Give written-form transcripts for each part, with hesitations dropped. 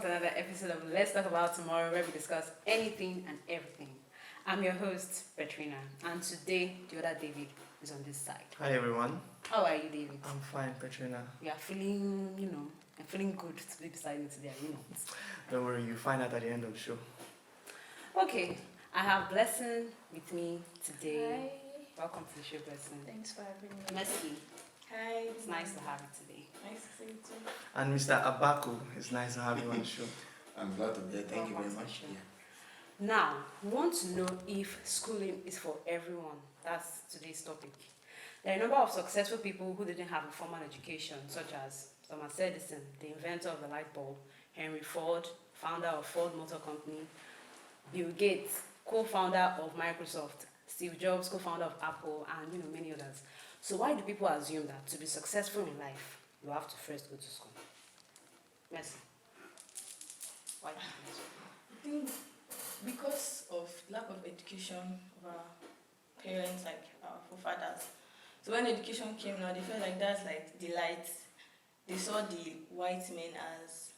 to another episode of Let's Talk About Tomorrow, where we discuss anything and everything. I'm your host, Petrina, and today the other David is on this side. Hi everyone. How are you, David? I'm fine, Petrina. You are feeling, I'm feeling good to be beside me today, Don't worry, you'll find out at the end of the show. Okay, I have Blessing with me today. Hi. Welcome to the show, Blessing. Thanks for having me. Messi, Hi. it's nice to have you today. Nice to see you too. And Mr. Abaku, it's nice to have you on the show. I'm glad to be here. Thank you very Welcome to much. the show. Now, we want to know if schooling is for everyone. That's today's topic. There are a number of successful people who didn't have a formal education, such as Thomas Edison, the inventor of the light bulb, Henry Ford, founder of Ford Motor Company, Bill Gates, co-founder of Microsoft, Steve Jobs, co-founder of Apple, and many others. So why do people assume that to be successful in life, you have to first go to school? Merci. Why do you think so? I think because of lack of education of our parents, like our forefathers. So when education came now, they felt like that's like the light. They saw the white men as,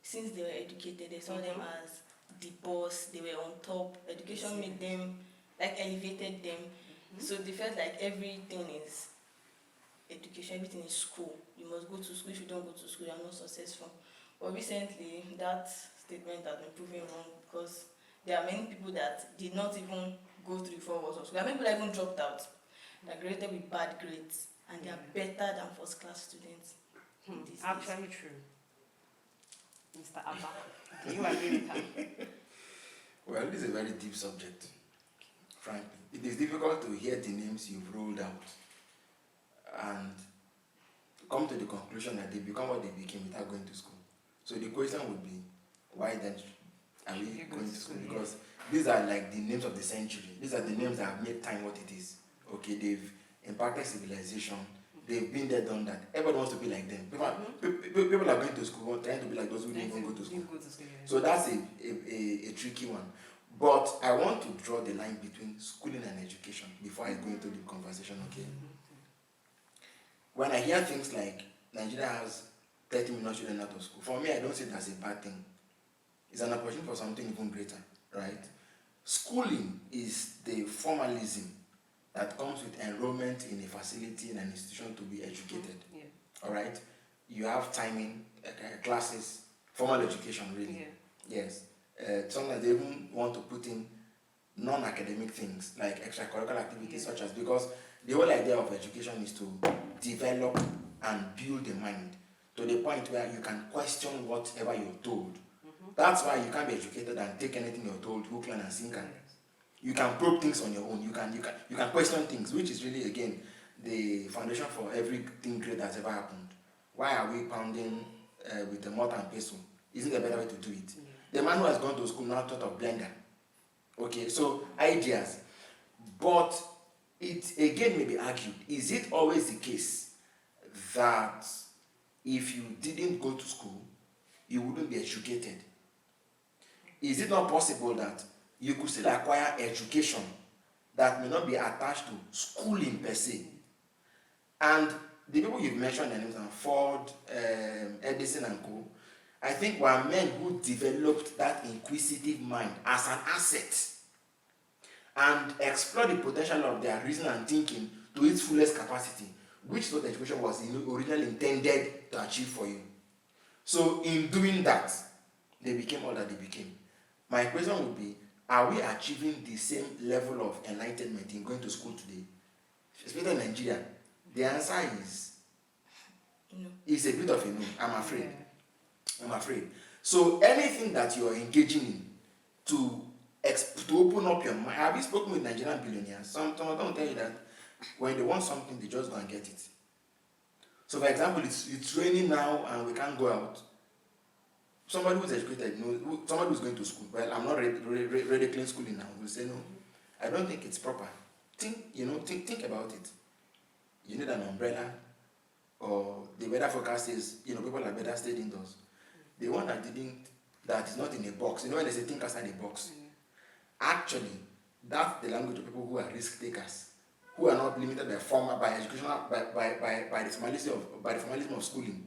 since they were educated, they saw them as the boss, they were on top. Education made them, like elevated them. So they felt like everything is education, everything is school. You must go to school. If you don't go to school, you are not successful. But recently, that statement has been proven wrong because there are many people that did not even go through 4 years of school. There are many people that even dropped out. They are graded with bad grades and they are better than first class students. these days. Actually true. Mr. Abba, do you agree with her? Well, this is a very deep subject, frankly. It is difficult to hear the names you've rolled out and come to the conclusion that they become what they became without going to school. So the question would be, why then are we going to school? Because these are like the names of the century. These are the names that have made time what it is. Okay, they've impacted civilization. They've been there, done that. Everybody wants to be like them. People are going to school trying to be like those who didn't even go to school. So that's a tricky one. But I want to draw the line between schooling and education before I go into the conversation, okay? When I hear things like Nigeria has 30 million children out of school, for me, I don't see it as a bad thing. It's an opportunity for something even greater, right? Schooling is the formalism that comes with enrollment in a facility, in an institution to be educated. All right? You have timing, classes, formal education, really. Yes. Sometimes they even want to put in non-academic things like extracurricular activities, such as, because the whole idea of education is to develop and build the mind to the point where you can question whatever you're told. That's why you can't be educated and take anything you're told, hook, line, and sinker. You can probe things on your own. You can question things, which is really, again, the foundation for everything great that's ever happened. Why are we pounding with a mortar and pestle? Isn't there a better way to do it? The man who has gone to school now thought of blender. Okay, so ideas. But it again may be argued, is it always the case that if you didn't go to school, you wouldn't be educated? Is it not possible that you could still acquire education that may not be attached to schooling per se? And the people you've mentioned, their names are Ford, Edison and co. I think were men who developed that inquisitive mind as an asset and explored the potential of their reason and thinking to its fullest capacity, which sort of education was originally intended to achieve for you. So in doing that, they became all that they became. My question would be, are we achieving the same level of enlightenment in going to school today? Especially in Nigeria, the answer is No. It's a bit of a no, I'm afraid. I'm afraid. So anything that you're engaging in to open up your mind. Have you spoken with Nigerian billionaires? Some don't tell you that when they want something, they just go and get it. So for example, it's raining now and we can't go out. Somebody who's educated, somebody who's going to school, well, I'm not ridiculing schooling now, will say no. I don't think it's proper. Think about it. You need an umbrella, or the weather forecast says, people are better stayed indoors. The one that is not in a box, when they say think outside the box, actually, that's the language of people who are risk takers, who are not limited by educational, by the formalism of schooling.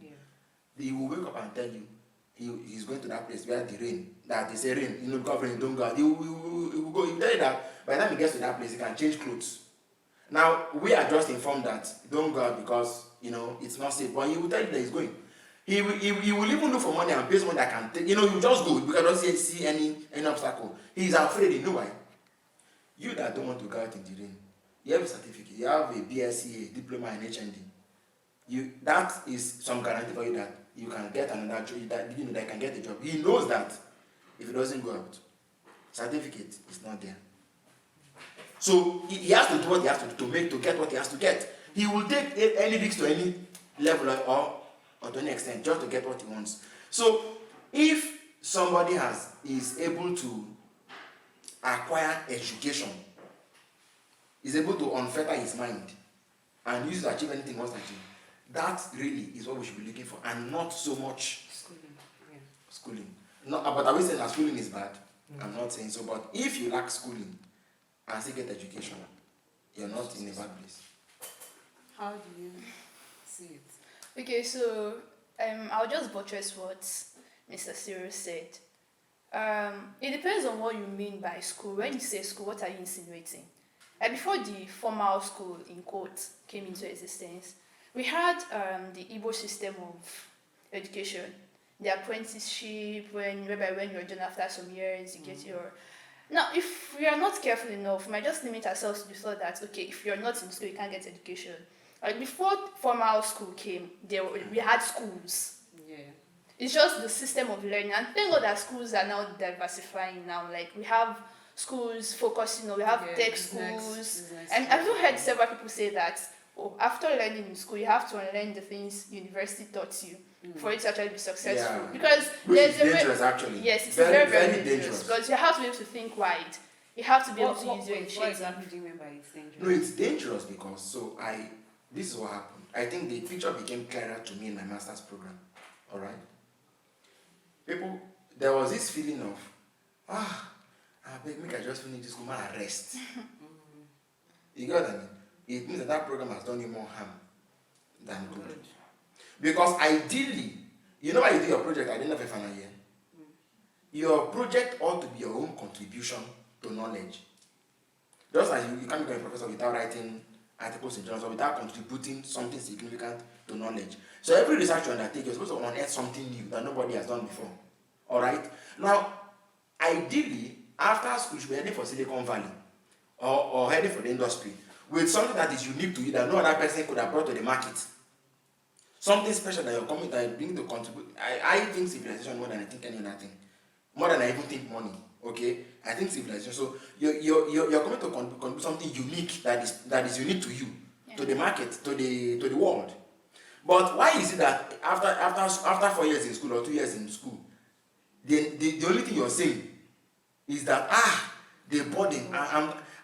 They will wake up and tell you, he's going to that place where the rain, that they say rain, because rain don't go out. He will go, he will tell you that by the time he gets to that place, he can change clothes. Now, we are just informed that don't go out because, it's not safe. But he will tell you that he's going. He will even look for money and pay someone that can take, you just go because don't see any obstacle. He is afraid, you know why? You that don't want to go out in the rain, you have a certificate, you have a BSc, a diploma in HND. That is some guarantee for you that you can get another job, that you can get a job. He knows that if he doesn't go out, certificate is not there. So he has to do what he has to do to get what he has to get. He will take any risk to any level or to any extent just to get what he wants. So if somebody is able to acquire education, is able to unfetter his mind and use it to achieve anything he wants to achieve, that really is what we should be looking for, and not so much schooling. No, but are we saying that schooling is bad? I'm not saying so, but if you lack schooling and still get education, you're not in a bad place. How do you see it? Okay, so I'll just buttress what Mr. Cyril said. It depends on what you mean by school. When you say school, what are you insinuating? Before the formal school, in quotes, came into existence, we had the Igbo system of education, the apprenticeship, whereby when you're done after some years, you get your... Now, if we are not careful enough, we might just limit ourselves to the thought that, okay, if you're not in school, you can't get education. Before formal school came, we had schools. Yeah. It's just the system of learning. And thank God that schools are now diversifying now. Like, we have schools focusing on, we have tech schools. And I've also heard several people say that, after learning in school, you have to unlearn the things university taught you for it to actually be successful. Yeah. Because Which is dangerous, actually. Yes, it's very, very dangerous. Because you have to be able to think wide. You have to be able to use your What initiative. exactly do you mean by it's dangerous? No, it's dangerous because, this is what happened. I think the picture became clearer to me in my master's program. All right? There was this feeling of, I beg, make I just finish this school, man, and rest. You get what I mean? It means that program has done you more harm than good. Because ideally, you know why you do your project at the end of a final year? Your project ought to be your own contribution to knowledge. Just as you can't become a professor without writing articles in journals or without contributing something significant to knowledge. So every research you undertake, you're supposed to unearth something new that nobody has done before. Alright? Now, ideally, after school, you should be heading for Silicon Valley or heading for the industry with something that is unique to you that no other person could have brought to the market. Something special that you're coming, that you bring to contribute. I think civilization more than I think any other thing. More than I even think money. Okay? I think civilization. So you're coming to contribute something unique that is unique to you, to the market, to the world. But why is it that after 4 years in school or 2 years in school, the only thing you're saying is that the burden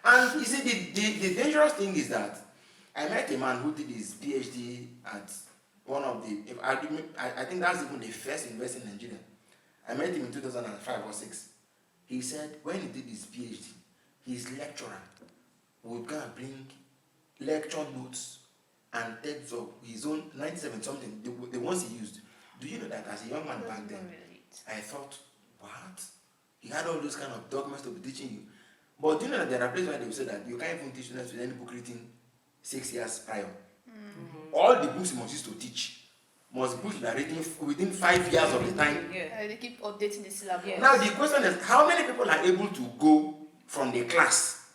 and you see the dangerous thing is that I met a man who did his PhD at one of the I think that's even the first university in Nigeria. I met him in 2005 or 6. He said when he did his PhD, his lecturer would go and bring lecture notes and texts of his own 97 something, the ones he used. Do you know that as a young man back then, I thought, what? He had all those kind of documents to be teaching you. But do you know that there are places where they will say that you can't even teach students with any book written 6 years prior. All the books you must use to teach must be books that are written within 5 years of the time. Yeah. They keep updating the syllabus. Yes. Now the question is, how many people are able to go from the class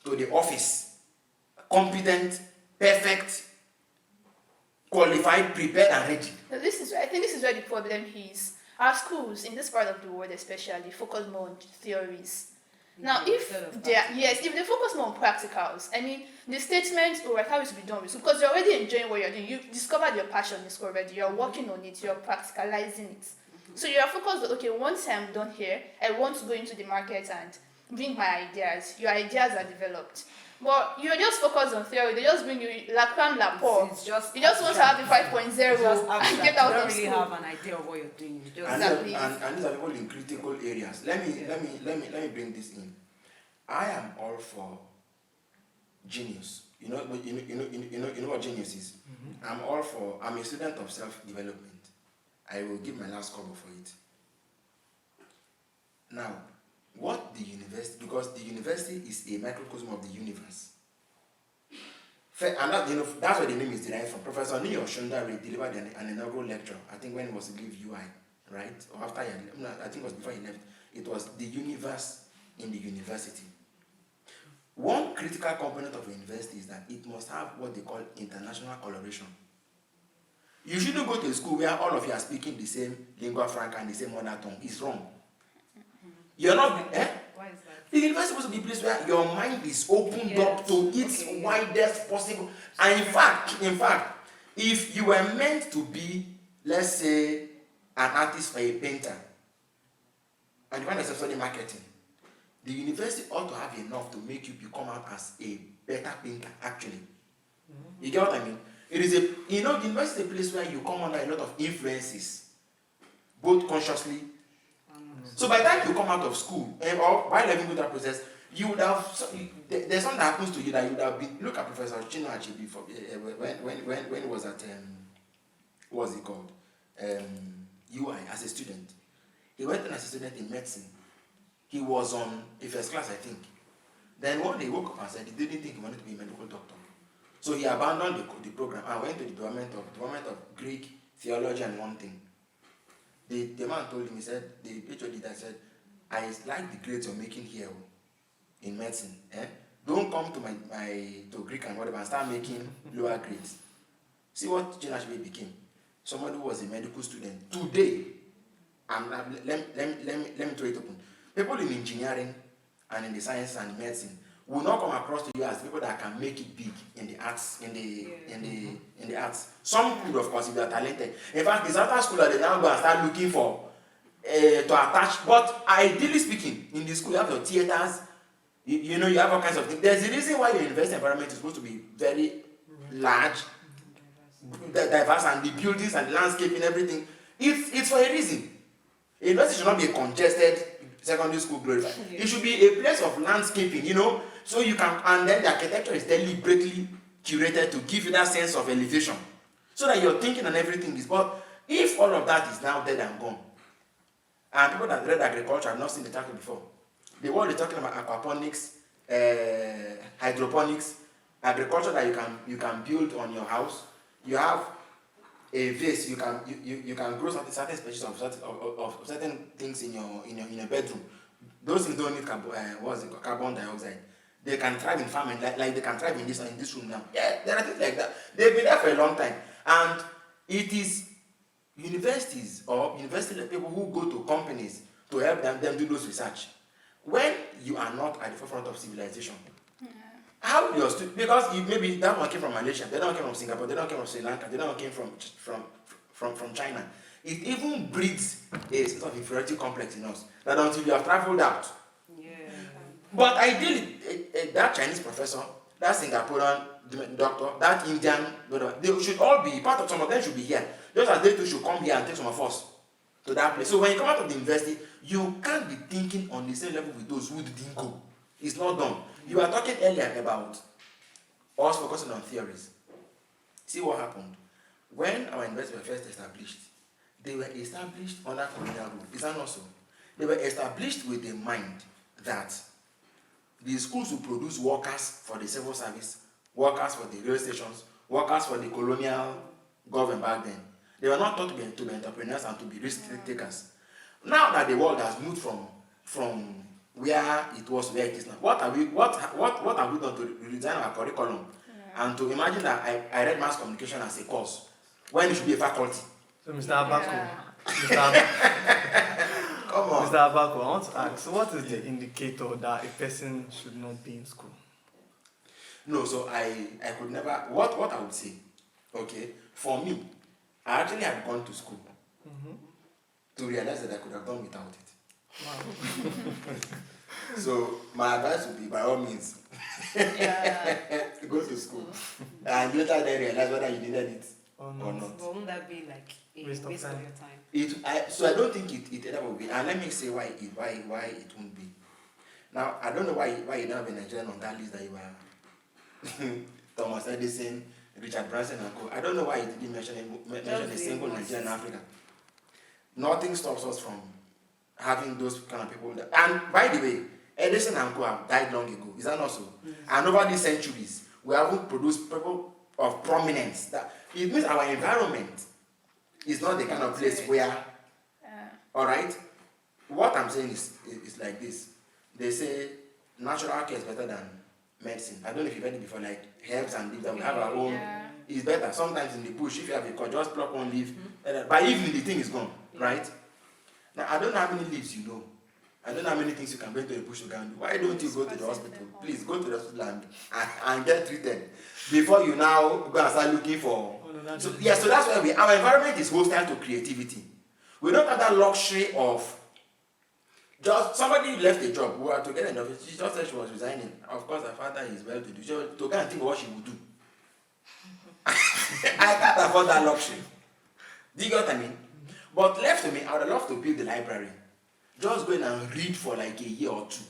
to the office, competent, perfect, qualified, prepared, and ready? I think this is where the problem is. Our schools in this part of the world especially focus more on theories. Now, if they focus more on practicals, I mean, the statement, I can't wait to be done with school, because you're already enjoying what you're doing. You discovered your passion in school already. You're working on it. You're practicalizing it. So you're focused on, okay, once I'm done here, I want to go into the market and bring my ideas. Your ideas are developed. But you're just focused on theory. They just bring you la cram la pour. It's just You just want to have the 5.0 and get out of school. You school. don't really have an idea of what you're doing. You just Exactly. And these are people in critical areas. Let me bring this in. I am all for genius. You know what genius is? I'm a student of self-development. I will give my last cover for it. Now, what the university, because the university is a microcosm of the universe. And that, that's where the name is derived from. Professor Neil Shundari delivered an inaugural lecture, I think when he was to leave UI, right? Or after he left, no, I think it was before he left. It was the universe in the university. One critical component of a university is that it must have what they call international coloration. You shouldn't go to a school where all of you are speaking the same lingua franca and the same mother tongue. It's wrong. You're not, Why is that? The university is supposed to be a place where your mind is opened up to its widest possible. And in fact, if you were meant to be, let's say, an artist or a painter, and you want to study marketing, the university ought to have enough to make you become out as a better painter, actually. You get what I mean? It is the university is a place where you come under a lot of influences, both consciously. So by the time you come out of school, or while living through that process, you would have, there's something that happens to you that you would have been, look at Professor Chino Achebe before, when he was at, what's it called? UI as a student. He went in as a student in medicine. He was on a first class, I think. Then one day he woke up and said he didn't think he wanted to be a medical doctor. So he abandoned the program and went to the Department of Greek, Theology and one thing. The man told him, he said, the HOD that said, I like the grades you're making here in medicine. Don't come to to Greek and whatever and start making lower grades. See what Chino Achebe became. Somebody who was a medical student. Today, and let me throw it open. People in engineering and in the science and medicine will not come across to you as people that can make it big in the arts, in the arts. Some could, of course, if they are talented. In fact, it's after school that they now go and start looking for to attach. But ideally speaking, in the school you have your theaters, you have all kinds of things. There's a reason why your university environment is supposed to be very large, diverse, and the buildings and the landscape and everything. It's for a reason. A university should not be a congested secondary school grade. It should be a place of landscaping, so you can, and then the architecture is deliberately curated to give you that sense of elevation, so that your thinking and everything is. But if all of that is now dead and gone, and people that read agriculture have not seen the title before, the world is talking about aquaponics, hydroponics, agriculture that you can build on your house. You have a vase, you can grow certain species of certain things in your bedroom. Those things don't need carbon dioxide. They can thrive in farming, like they can thrive in this room now. Yeah, there are things like that. They've been there for a long time. And it is universities or university people who go to companies to help them do those research. When you are not at the forefront of civilization, how your students, because maybe that one came from Malaysia, they don't came from Singapore, they don't came from Sri Lanka, they don't came from China. It even breeds a sort of inferiority complex in us, that until you have traveled out. Yeah. But ideally, that Chinese professor, that Singaporean doctor, that Indian, they should all be, part of some of them should be here. Just as they too should come here and take some of us to that place. So when you come out of the university, you can't be thinking on the same level with those who didn't go. It's not done. You were talking earlier about us focusing on theories. See what happened. When our universities were first established, they were established under colonial rule. Is that not so? They were established with the mind that the schools will produce workers for the civil service, workers for the rail stations, workers for the colonial government back then. They were not taught to be entrepreneurs and to be risk takers. Now that the world has moved from where it was to where it is now, what have we done to redesign our curriculum and to imagine that I read mass communication as a course when it should be a faculty? So, Mr. Abaku, Come on. Mr. Abaku, I want to ask, what is the indicator that a person should not be in school? No, so I could never, what I would say, okay, for me, I actually had gone to school to realize that I could have done without it. Wow. So my advice would be, by all means, go to school and later then realize whether you needed it or not. But won't that be like a Waste waste of of time. your time? So I don't think it ever will be. And let me say why it won't be. Now I don't know why you don't have a Nigerian on that list that you were Thomas Edison, Richard Branson and co. I don't know why you didn't mention a single Nigerian in Africa. Nothing stops us from having those kind of people. And by the way, Edison and Co have died long ago. Is that not so? And over these centuries, we haven't produced people of prominence. That it means our environment is not the kind of place where. All right. What I'm saying is like this. They say natural care is better than medicine. I don't know if you've heard it before, like herbs and leaves that we have our own. Yeah. It's better. Sometimes in the bush, if you have a cut, just pluck one leaf. By evening, the thing is gone, right? Now, I don't know how many leaves you know. I don't know how many things you can bring to the bush to go and do. Why don't you go to the hospital? Please go to the hospital and get treated before you now go and start looking for. So that's why our environment is hostile to creativity. We don't have that luxury of just somebody left a job. We were together in the office. She just said she was resigning. Of course, her father is well to do. So to go and think of what she would do. I can't afford that luxury. Do you get what I mean? But left to me, I would love to build the library. Just go in and read for like a year or two.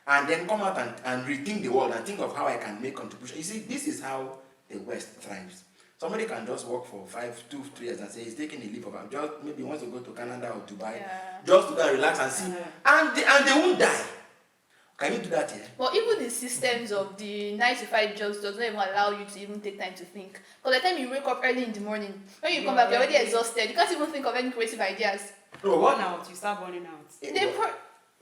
And then come out and rethink the world and think of how I can make contribution. You see, this is how the West thrives. Somebody can just work for 2, 3 years and say he's taking a leave of just maybe wants to go to Canada or Dubai, just to go and relax and see. And they won't die. Can you do that here? Well, even the systems of the 9 to 5 jobs does not even allow you to even take time to think. Because by the time you wake up early in the morning, when you come back, you're already exhausted. You can't even think of any creative ideas. No, what? Burn out, you start burning out. Before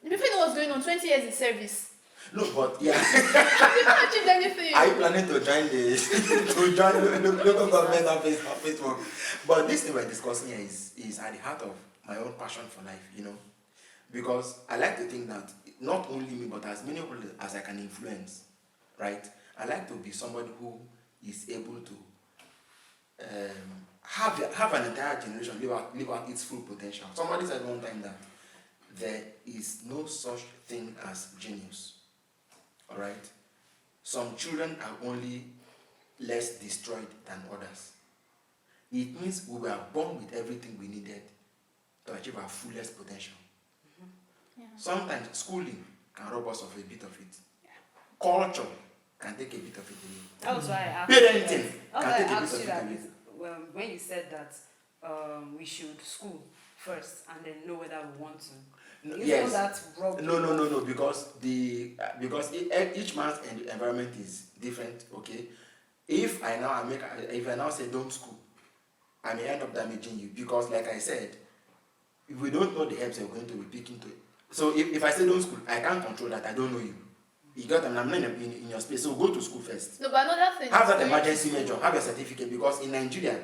you know what's going on, 20 years in service. No, but yeah. You can't achieve anything. Are you planning to join the local government office work? But this thing we're discussing here is at the heart of my own passion for life, you know. Because I like to think that not only me, but as many people as I can influence, right? I like to be somebody who is able to have an entire generation live out its full potential. Somebody said one time that there is no such thing as genius. All right? Some children are only less destroyed than others. It means we were born with everything we needed to achieve our fullest potential. Yeah. Sometimes schooling can rob us of a bit of it. Culture can take a bit of it away. That was why I asked Parenting I can take a asked bit you of that it away. when you said that we should school first and then know whether we want to. No, You yes. know that wrong. No, because each man's environment is different. Okay, if I now say don't school, I may end up damaging you because, like I said, if we don't know the herbs you're going to be picking to. So if I say don't school, I can't control that. I don't know you. You got them. I'm not in your space. So go to school first. No, but another thing. Have that emergency measure. Have a certificate because in Nigeria,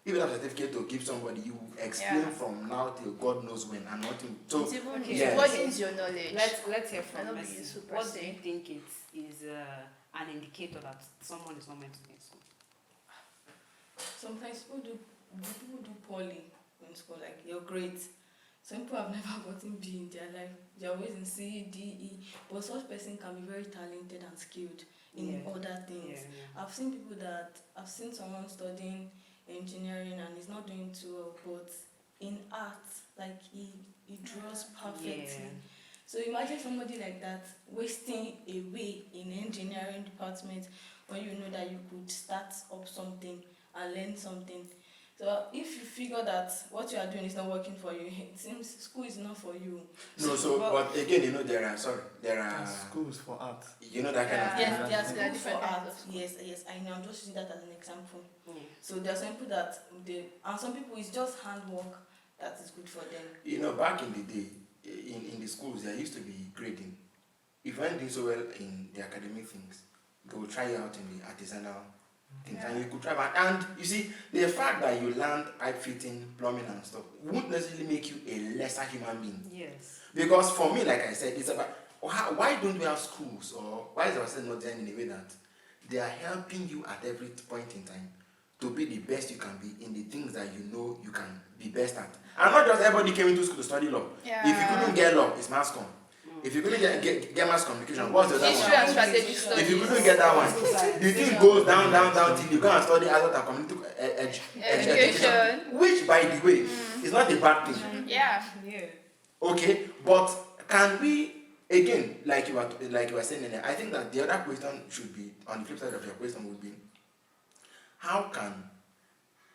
if you have a certificate to give somebody, you explain from now till God knows when and nothing. So It's even Okay. it broadens your knowledge. Let's hear I from don't Mercy. be super What do safe. you think it is an indicator that someone is not meant to be in school? Sometimes people do poorly in school, like you're great. Some people have never gotten B in their life. They're always in C, D, E. But such person can be very talented and skilled in other things. I've seen someone studying engineering and he's not doing too well, but in art, like he draws perfectly. So imagine somebody like that wasting away in engineering department when you know that you could start up something and learn something. So if you figure that what you are doing is not working for you, it seems school is not for you. no, but again, you know there are Schools for art. you know that kind of Yeah. thing. Yes, there are different schools for art. kinds of Yes, I know. I'm just using that as an example. Yeah. So there are some people and some people it's just handwork that is good for them. You know, back in the day, in the schools, there used to be grading. If you weren't doing so well in the academic things, they will try you out in the artisanal things, and you could try. And you see, the fact that you learned pipe fitting, plumbing, and stuff won't necessarily make you a lesser human being. Yes. Because for me, like I said, it's about why don't we have schools, or why is our system not designed in a way that they are helping you at every point in time to be the best you can be in the things that you know you can be best at. And not just everybody came into school to study law. Yeah. If you couldn't get law, it's mass comm. If you couldn't get mass communication, what's the other History one? and strategic studies. If you couldn't get that one, the thing goes down till you go and study adult and community education. Which, by the way, is not a bad thing. Yeah. Yeah. Okay, but can we again, like you were saying earlier, I think that the other question should be on the flip side of your question would be, how can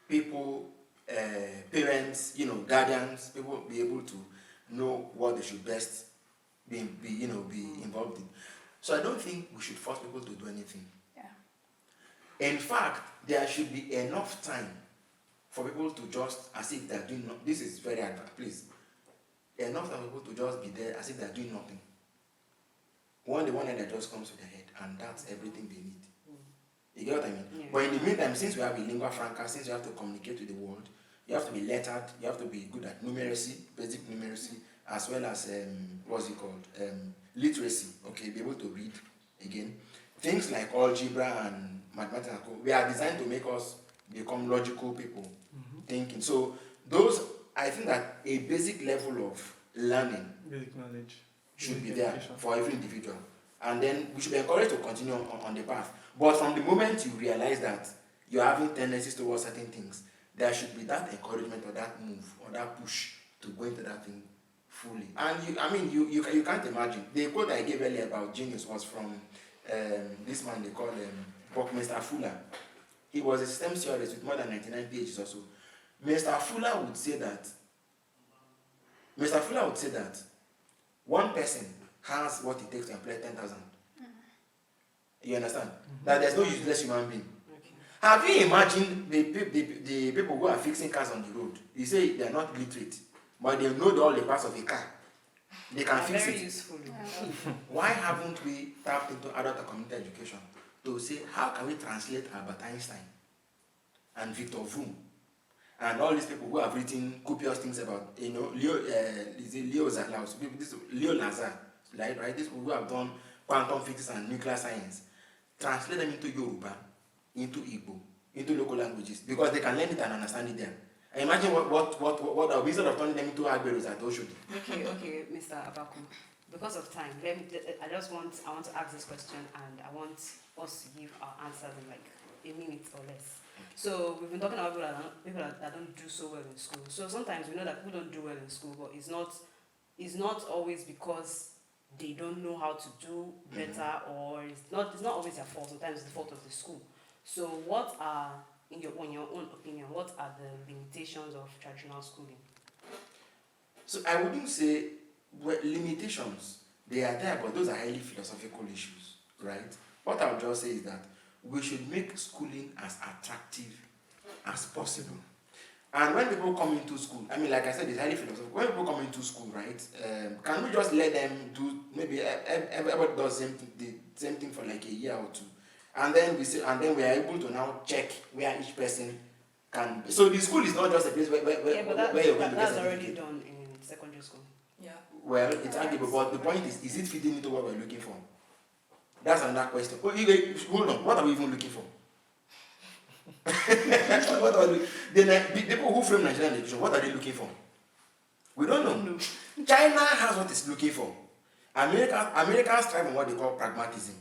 people, parents, guardians, people be able to know what they should best be involved in. So I don't think we should force people to do anything. Yeah. In fact, there should be enough time for people to just, as if they're doing this is very advanced, please. Enough time for people to just be there as if they're doing nothing. One day that just comes to their head, and that's everything they need. You get what I mean? Yeah. But in the meantime, since we have a lingua franca, since you have to communicate with the world, you have to be lettered, you have to be good at numeracy, basic numeracy, as well as what's it called? Literacy. Okay, be able to read again. Things like algebra and mathematics, we are designed to make us become logical people, thinking. So those, I think that a basic level of learning, Basic knowledge. should be Basic there education. for every individual. And then we should be encouraged to continue on the path. But from the moment you realize that you're having tendencies towards certain things, there should be that encouragement or that move or that push to go into that thing fully. And you can't imagine. The quote I gave earlier about genius was from this man they call Buckminster Fuller. He was a STEM theorist with more than 99 PhDs or so. Mr. Fuller would say that one person has what it takes to employ 10,000. You understand? That there's no useless human being. Okay. Have you imagined the people who are fixing cars on the road? You say they are not literate, but they know all the parts of a car. They can fix Very it. useful. Why haven't we tapped into adult and community education to say how can we translate Albert Einstein and Victor Vroom and all these people who have written copious things about Leo Lazar, right? These people who have done quantum physics and nuclear science, translate them into Yoruba, into Igbo, into local languages, because they can learn it and understand it there. And imagine what instead of turning them into Agberos at Oshodi. Okay, Mr. Abaku. Because of time, I want to ask this question, and I want us to give our answers in like a minute or less. So we've been talking about people that don't do so well in school. So sometimes we know that people don't do well in school, but it's not always because they don't know how to do better, or it's not always their fault. Sometimes it's the fault of the school. So what are, in your own opinion, what are the limitations of traditional schooling? So I wouldn't say limitations, they are there, but those are highly philosophical issues, right? What I would just say is that we should make schooling as attractive as possible. And when people come into school, I mean, like I said, it's highly philosophical. When people come into school, right, can we just let them do, maybe everybody does the same thing for like a year or two, and then we are able to now check where each person can. So the school is not just a place where you're going to get that's already certificate. done in secondary school. Yeah. Well, it's arguable, but the point is it fitting into what we're looking for? That's another question. Hold on, what are we even looking for? What are we, the people who frame Nigerian education, what are they looking for? We don't know. China has what it's looking for. America strive on what they call pragmatism,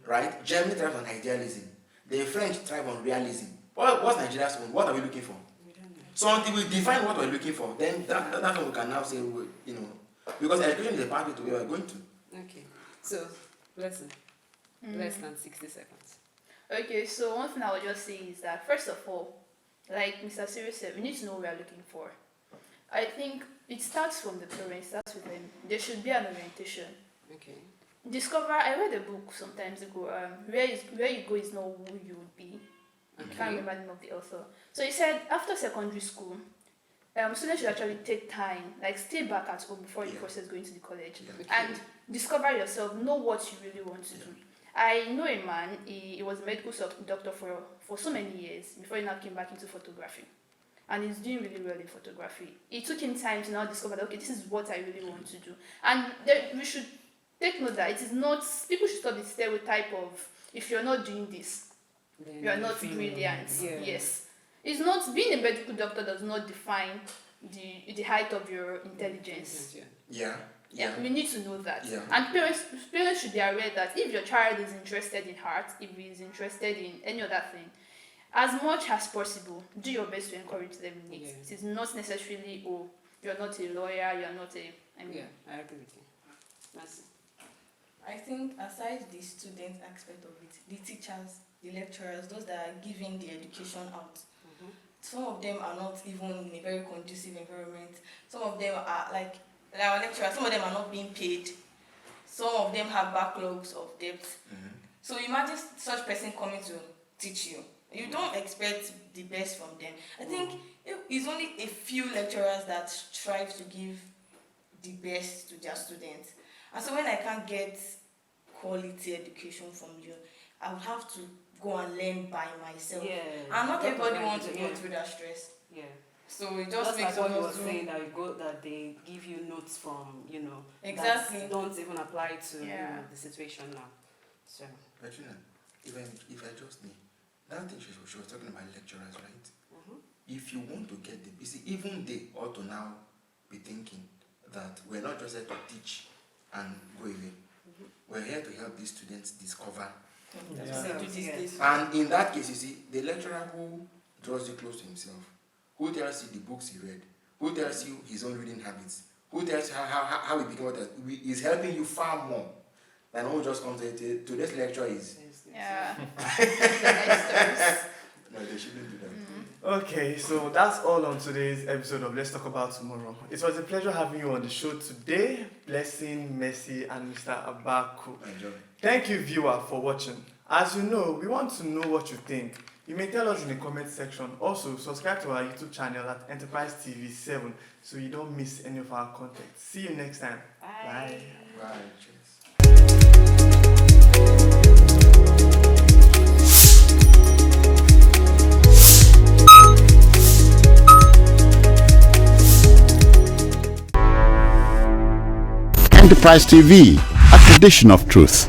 right? Germany thrives on idealism. The French thrive on realism. What's Nigeria's own? What are we looking for? We don't know. So until we define what we're looking for, then that's when we can now say, because education is a pathway to where we're going to. Okay. So less than 60 seconds. Okay, so one thing I would just say is that, first of all, like Mr. Siri said, we need to know what we are looking for. I think it starts from the parents, starts with them. There should be an orientation. Okay. I read a book sometimes ago, where you go is not who you would be. I can't remember the name of the author. So he said, after secondary school, students should actually take time, like stay back at home before you process going to the college, and discover yourself, know what you really want to do. I know a man, he was a medical doctor for so many years before he now came back into photography. And he's doing really well in photography. It took him time to now discover that, okay, this is what I really want to do. And we should take note that it is not, people should stop the stereotype of, if you're not doing this, Then you are not feel- brilliant. Yeah. Yes. It's not, being a medical doctor does not define the height of your intelligence. Yeah. Yeah, we need to know that. Yeah. And parents should be aware that if your child is interested in art, if he is interested in any other thing, as much as possible, do your best to encourage them in it. Yeah. It is not necessarily, oh, you're not a lawyer, you're not a, Yeah, I agree with you. That's I think aside the student aspect of it, the teachers, the lecturers, those that are giving the education out, some of them are not even in a very conducive environment. Some of them are like, Like our lecturers, some of them are not being paid. Some of them have backlogs of debt. So imagine such person coming to teach you. You don't expect the best from them. I think it's only a few lecturers that strive to give the best to their students. And so when I can't get quality education from you, I would have to go and learn by myself. Yeah. And not That's everybody very wants to good, go yeah. through that stress. Yeah. So it just Just makes like what you were us do. saying, that they give you notes from, Exactly. that don't even apply to Yeah. the situation now. So But if I just may, that thing she was talking about lecturers, right? If you want to get the, you see, even they ought to now be thinking that we're not just here to teach and go away. We're here to help these students discover. That's Yeah. what they do these Yeah. days. And in that case, you see, the lecturer who draws you close to himself, who tells you the books he read, who tells you his own reading habits, who tells you how he became what is helping you far more than who just comes to today's lecture is. Yeah. Lectures. No, they shouldn't do that. Okay, so that's all on today's episode of Let's Talk About Tomorrow. It was a pleasure having you on the show today. Blessing, Mercy, and Mr. Abaku. Enjoy. Thank you, viewer, for watching. As you know, we want to know what you think. You may tell us in the comment section. Also, subscribe to our YouTube channel at Enterprise TV 7 so you don't miss any of our content. See you next time. Bye. Bye. Cheers. Enterprise TV, a tradition of truth.